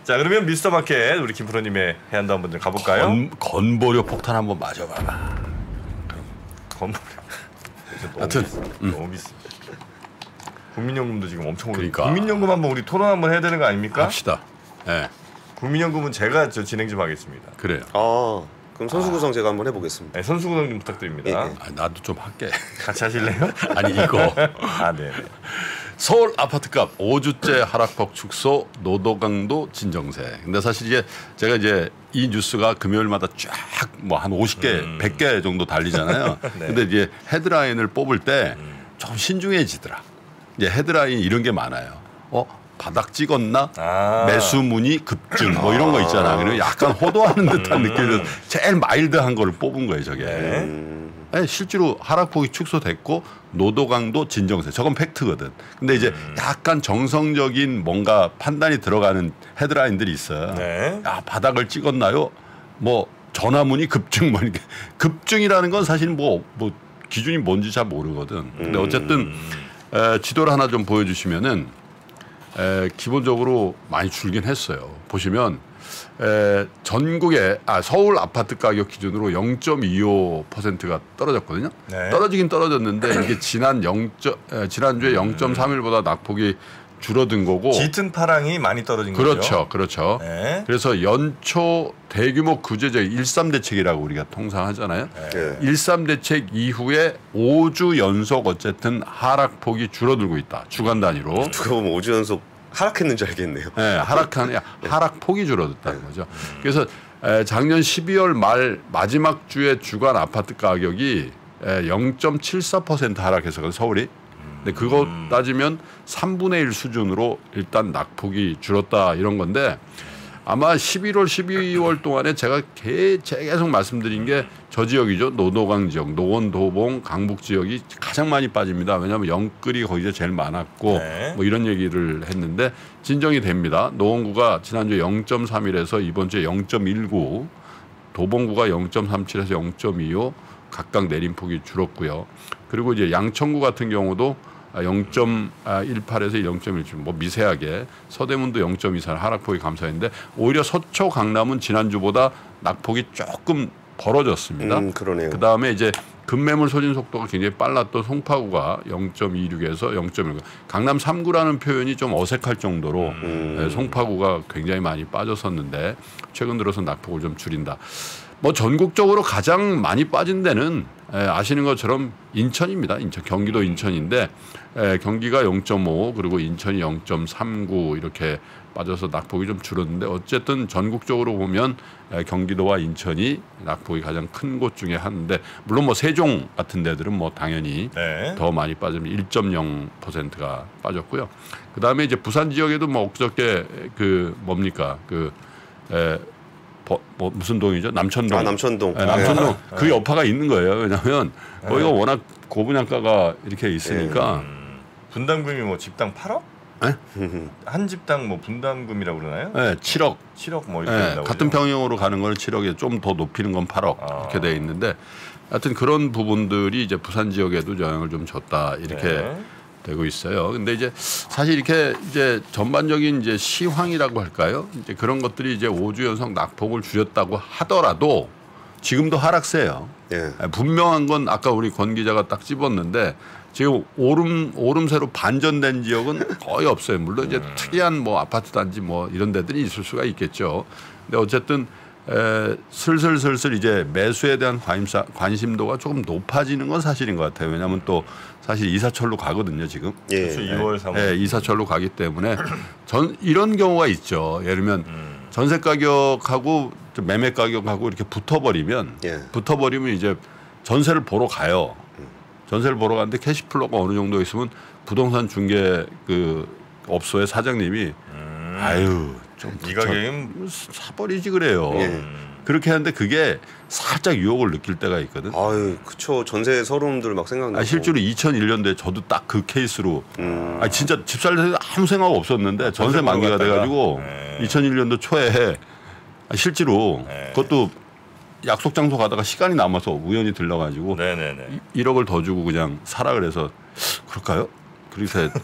자, 그러면 미스터 마켓 우리 김 프로님의 해안도 한번 좀 가볼까요? 건보료 폭탄 한번 맞아봐라. 건보료. 하여튼 너무 비싸. 국민연금도 지금 엄청 오르고. 그러니까. 국민연금 한번 우리 토론 한번 해야 되는 거 아닙니까? 합시다. 네. 국민연금은 제가 진행 좀 하겠습니다. 그래요. 그럼 선수 구성 제가 한번 해보겠습니다. 네, 선수 구성 좀 부탁드립니다. 예, 예. 나도 좀 할게. 같이 하실래요? 아니 이거 네. 서울 아파트값 5주째 하락폭 축소 노도강도 진정세. 근데 사실 이제 제가 이제 이 뉴스가 금요일마다 쫙 뭐 한 50개, 100개 정도 달리잖아요. 네. 근데 이제 헤드라인을 뽑을 때 좀 신중해지더라. 이제 헤드라인 이런 게 많아요. 바닥 찍었나? 매수 문의 급증 뭐 이런 거 있잖아. 그리고 약간 호도하는 듯한 느낌이 제일 마일드한 거를 뽑은 거예요, 저게. 네, 실제로 하락폭이 축소됐고 노도강도 진정세. 저건 팩트거든. 근데 이제 약간 정성적인 뭔가 판단이 들어가는 헤드라인들이 있어요. 네. 야, 바닥을 찍었나요? 뭐 전화문의 급증 뭐 이렇게. 급증이라는 건 사실 뭐 기준이 뭔지 잘 모르거든. 근데 어쨌든 지도를 하나 좀 보여주시면은 기본적으로 많이 줄긴 했어요. 보시면 전국의 서울 아파트 가격 기준으로 0.25%가 떨어졌거든요. 네. 떨어지긴 떨어졌는데 이게 지난주에 0.31보다 낙폭이 줄어든 거고. 짙은 파랑이 많이 떨어진 그렇죠, 거죠. 그렇죠. 네. 그래서 연초 대규모 구제적 13대책이라고 우리가 통상 하잖아요. 네. 13대책 이후에 5주 연속 어쨌든 하락폭이 줄어들고 있다. 주간 단위로. 누가 보면 5주 연속 하락했는지 알겠네요. 네, 하락폭이 줄어들다는 거죠. 그래서 작년 12월 말 마지막 주에 주간 아파트 가격이 0.74% 하락해서 서울이. 근데 그거 따지면 3분의 1 수준으로 일단 낙폭이 줄었다 이런 건데 아마 11월, 12월 동안에 제가 계속 말씀드린 게 저 지역이죠. 노도강 지역, 노원, 도봉, 강북 지역이 가장 많이 빠집니다. 왜냐하면 영끌이 거기서 제일 많았고 네. 뭐 이런 얘기를 했는데 진정이 됩니다. 노원구가 지난주에 0.31에서 이번 주에 0.19, 도봉구가 0.37에서 0.25 각각 내림폭이 줄었고요. 그리고 이제 양천구 같은 경우도 0.18에서 0.17, 뭐 미세하게 서대문도 0.24 하락폭이 감소했는데 오히려 서초 강남은 지난주보다 낙폭이 조금 벌어졌습니다. 그러네요. 그 다음에 이제 급매물 소진 속도가 굉장히 빨랐던 송파구가 0.26에서 0.19. 강남 3구라는 표현이 좀 어색할 정도로 송파구가 굉장히 많이 빠졌었는데 최근 들어서 낙폭을 좀 줄인다. 뭐 전국적으로 가장 많이 빠진 데는 아시는 것처럼 인천입니다. 경기도 인천인데 경기가 0.5 그리고 인천이 0.39 이렇게 빠져서 낙폭이 좀 줄었는데 어쨌든 전국적으로 보면 경기도와 인천이 낙폭이 가장 큰 곳 중에 하나인데 물론 뭐 세종 같은 데들은 뭐 당연히 네. 더 많이 빠지면 1.0%가 빠졌고요. 그 다음에 이제 부산 지역에도 뭐 엊그저께 무슨 동이죠? 남천동. 남천동. 네, 남천동. 그 여파가 있는 거예요. 왜냐하면 거기가 워낙 고분양가가 이렇게 있으니까. 분담금이 뭐 집당 8억? 네? 한 집당 뭐 분담금이라고 그러나요? 네, 7억. 7억 뭐 이렇게 네, 된다고 같은 그러죠? 평형으로 가는 걸 7억에 좀 더 높이는 건 8억 이렇게 돼 있는데 하여튼 그런 부분들이 이제 부산 지역에도 영향을 좀 줬다 이렇게 네. 되고 있어요. 근데 이제 사실 이렇게 이제 전반적인 이제 시황이라고 할까요? 이제 그런 것들이 이제 5주 연속 낙폭을 줄였다고 하더라도 지금도 하락세예요. 예. 분명한 건 아까 우리 권 기자가 딱 집었는데 지금 오름세로 반전된 지역은 거의 없어요. 물론 이제 특이한 뭐 아파트 단지 뭐 이런 데들이 있을 수가 있겠죠. 근데 어쨌든 슬슬 이제 매수에 대한 관심도가 조금 높아지는 건 사실인 것 같아요. 왜냐하면 또 사실 이사철로 가거든요 지금. 예. 그렇죠. 2월, 3월. 네, 이사철로 가기 때문에 이런 경우가 있죠. 예를 들면 전세 가격하고 매매 가격하고 이렇게 붙어버리면 이제 전세를 보러 가요. 전세를 보러 가는데 캐시플로가 어느 정도 있으면 부동산 중개 그 업소의 사장님이 아유 좀 이 가격이면 사버리지 그래요. 그렇게 하는데 그게 살짝 유혹을 느낄 때가 있거든. 아유, 그쵸. 전세 서름들 막 생각나고. 실제로 2001년도에 저도 딱 그 케이스로 진짜 집 살 때 아무 생각 없었는데 전세 만기가 돼가지고 2001년도 초에 실제로 그것도 약속 장소 가다가 시간이 남아서 우연히 들러가지고 1억을 더 주고 그냥 사라 그래서 그럴까요?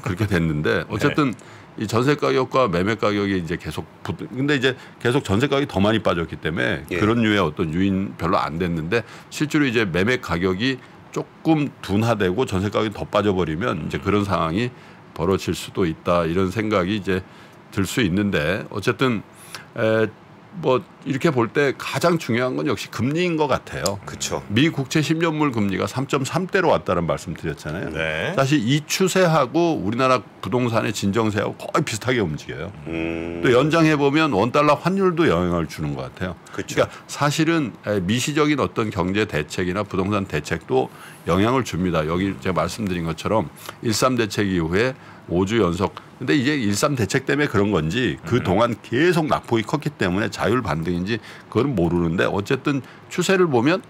그렇게 됐는데 어쨌든 이 전세 가격과 매매 가격이 이제 계속 근데 이제 계속 전세 가격이 더 많이 빠졌기 때문에 예. 그런 류의 어떤 유인 별로 안 됐는데 실제로 이제 매매 가격이 조금 둔화되고 전세 가격이 더 빠져버리면 이제 그런 상황이 벌어질 수도 있다 이런 생각이 이제 들 수 있는데 어쨌든 뭐 이렇게 볼 때 가장 중요한 건 역시 금리인 것 같아요. 그렇죠. 미 국채 10년물 금리가 3.3대로 왔다는 말씀드렸잖아요. 네. 사실 이 추세하고 우리나라 부동산의 진정세하고 거의 비슷하게 움직여요. 또 연장해 보면 원달러 환율도 영향을 주는 것 같아요. 그렇죠. 그러니까 사실은 미시적인 어떤 경제 대책이나 부동산 대책도 영향을 줍니다. 여기 제가 말씀드린 것처럼 13 대책 이후에 5주 연속. 근데 이제 13 대책 때문에 그런 건지 그 동안 계속 낙폭이 컸기 때문에 자율 반등인지 그건 모르는데 어쨌든 추세를 보면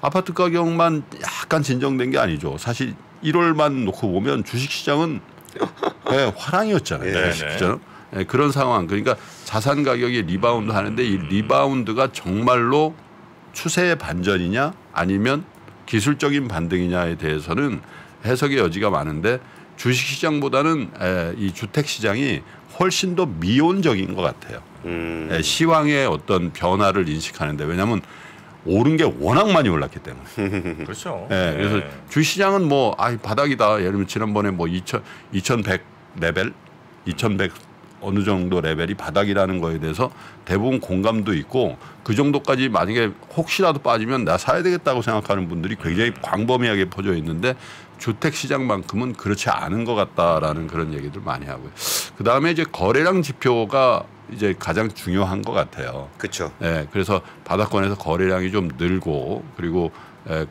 아파트 가격만 약간 진정된 게 아니죠. 사실 1월만 놓고 보면 주식시장은 화랑이었잖아요. 네, 주식시장은. 그런 상황. 그러니까 자산 가격이 리바운드 하는데 이 리바운드가 정말로 추세의 반전이냐 아니면 기술적인 반등이냐에 대해서는 해석의 여지가 많은데 주식시장보다는 이 주택시장이 훨씬 더 미온적인 것 같아요. 시황의 어떤 변화를 인식하는데 왜냐하면 오른 게 워낙 많이 올랐기 때문에. 그렇죠. 그래서 주식시장은 뭐 바닥이다. 예를 들면 지난번에 뭐 2100 레벨, 2100 어느 정도 레벨이 바닥이라는 거에 대해서 대부분 공감도 있고 그 정도까지 만약에 혹시라도 빠지면 나 사야 되겠다고 생각하는 분들이 굉장히 광범위하게 퍼져 있는데 주택시장만큼은 그렇지 않은 것 같다라는 그런 얘기들 많이 하고요. 그다음에 이제 거래량 지표가 이제 가장 중요한 것 같아요. 그렇죠. 그래서 바닥권에서 거래량이 좀 늘고 그리고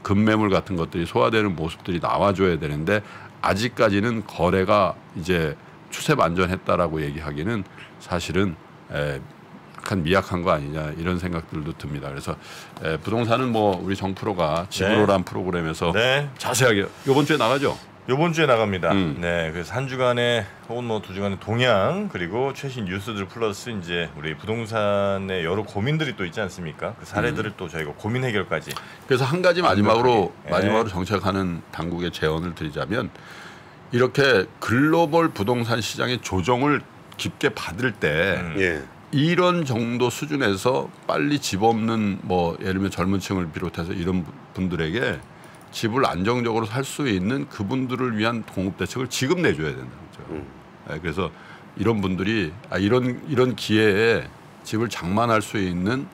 급매물 같은 것들이 소화되는 모습들이 나와줘야 되는데 아직까지는 거래가 이제 추세 반전했다라고 얘기하기는 사실은 약간 미약한 거 아니냐 이런 생각들도 듭니다. 그래서 부동산은 뭐 우리 정 프로가 집으로란 프로그램에서 자세하게 이번 주에 나가죠. 이번 주에 나갑니다. 네, 그래서 한 주간에 혹은 뭐 두 주간의 동향 그리고 최신 뉴스들 플러스 이제 우리 부동산의 여러 고민들이 또 있지 않습니까? 그 사례들을 또 저희가 고민 해결까지. 그래서 한 가지 마지막으로 정책하는 당국에 제언을 드리자면 이렇게 글로벌 부동산 시장의 조정을 깊게 받을 때 이런 정도 수준에서 빨리 집 없는 뭐 예를 들면 젊은 층을 비롯해서 이런 분들에게 집을 안정적으로 살 수 있는 그분들을 위한 공급 대책을 지금 내줘야 된다는 거죠. 그래서 이런 분들이 이런 기회에 집을 장만할 수 있는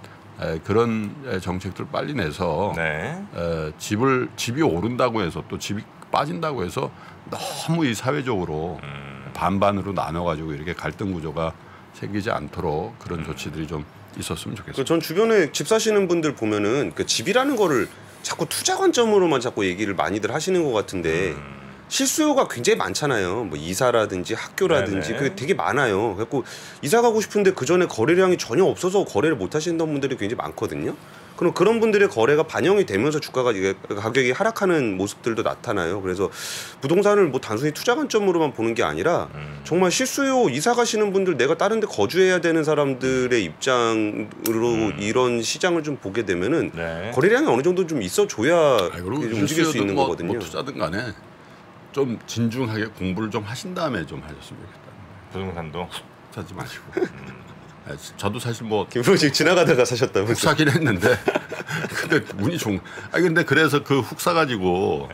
그런 정책들을 빨리 내서 집이 오른다고 해서 또 집이 빠진다고 해서 너무 이 사회적으로 반반으로 나눠가지고 이렇게 갈등 구조가 생기지 않도록 그런 조치들이 좀 있었으면 좋겠습니다. 전 주변에 집 사시는 분들 보면은 그 집이라는 거를 자꾸 투자 관점으로만 자꾸 얘기를 많이들 하시는 것 같은데 실수요가 굉장히 많잖아요. 뭐 이사라든지 학교라든지 그게 되게 많아요. 그래서 이사 가고 싶은데 그 전에 거래량이 전혀 없어서 거래를 못 하시는 분들이 굉장히 많거든요. 그럼 그런 분들의 거래가 반영이 되면서 주가가 가격이 하락하는 모습들도 나타나요. 그래서 부동산을 뭐 단순히 투자 관점으로만 보는 게 아니라 정말 실수요 이사 가시는 분들 내가 다른 데 거주해야 되는 사람들의 입장으로 이런 시장을 좀 보게 되면은 거래량이 어느 정도 좀 있어줘야 움직일 수 있는 거거든요. 뭐 투자든 간에 좀 진중하게 공부를 좀 하신 다음에 좀 하셨으면 좋겠다. 부동산도 사지 마시고. 저도 사실 뭐 김프로 지금 지나가다가 사셨다면서. 훅 사긴 했는데 근데 운이 좋은. 근데 그래서 그 훅 사가지고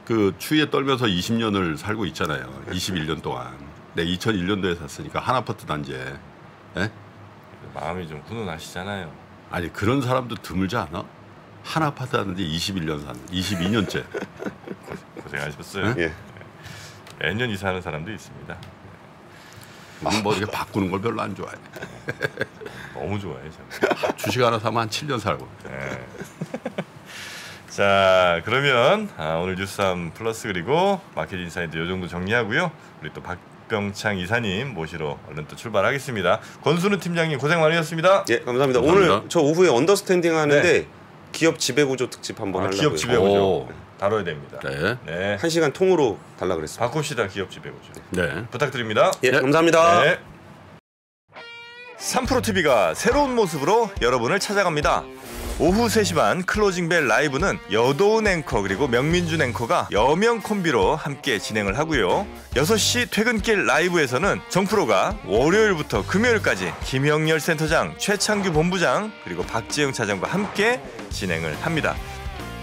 그 추위에 떨면서 20년을 살고 있잖아요. 21년 동안. 네, 2001년도에 샀으니까 한 아파트 단지에. 마음이 좀 훈훈하시잖아요. 아니 그런 사람도 드물지 않아? 한 아파트 하는데 21년 산, 22년째. 고생하셨어요. 매년 이사하는 사람도 있습니다. 뭐 이렇게 바꾸는 걸 별로 안 좋아해. 너무 좋아해. 저는. 주식 하나 사면 한 7년 살고. 자, 그러면 오늘 뉴스3 플러스 그리고 마켓 인사이드 이 정도 정리하고요. 우리 또 박병창 이사님 모시러 얼른 또 출발하겠습니다. 권순우 팀장님 고생 많으셨습니다. 예, 감사합니다. 오늘 저 오후에 언더스탠딩 하는데 기업 지배구조 특집 한번 하려고요. 기업 지배구조 다뤄야 됩니다. 1시간 통으로 달라 그랬습니다. 바꿉시다. 기업 지배구조. 네. 부탁드립니다. 예, 감사합니다. 3프로TV가 새로운 모습으로 여러분을 찾아갑니다. 오후 3시 반 클로징벨 라이브는 여도은 앵커 그리고 명민준 앵커가 여명 콤비로 함께 진행을 하고요. 6시 퇴근길 라이브에서는 정프로가 월요일부터 금요일까지 김영렬 센터장, 최창규 본부장 그리고 박지영 차장과 함께 진행을 합니다.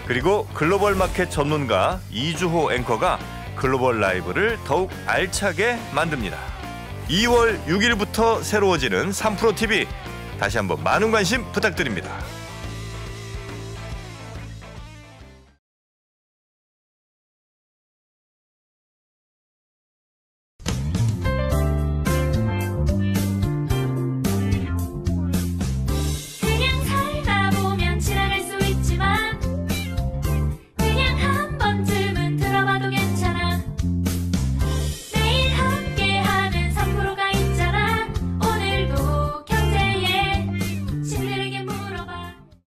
그리고 글로벌 마켓 전문가 이주호 앵커가 글로벌 라이브를 더욱 알차게 만듭니다. 2월 6일부터 새로워지는 3프로TV 다시 한번 많은 관심 부탁드립니다.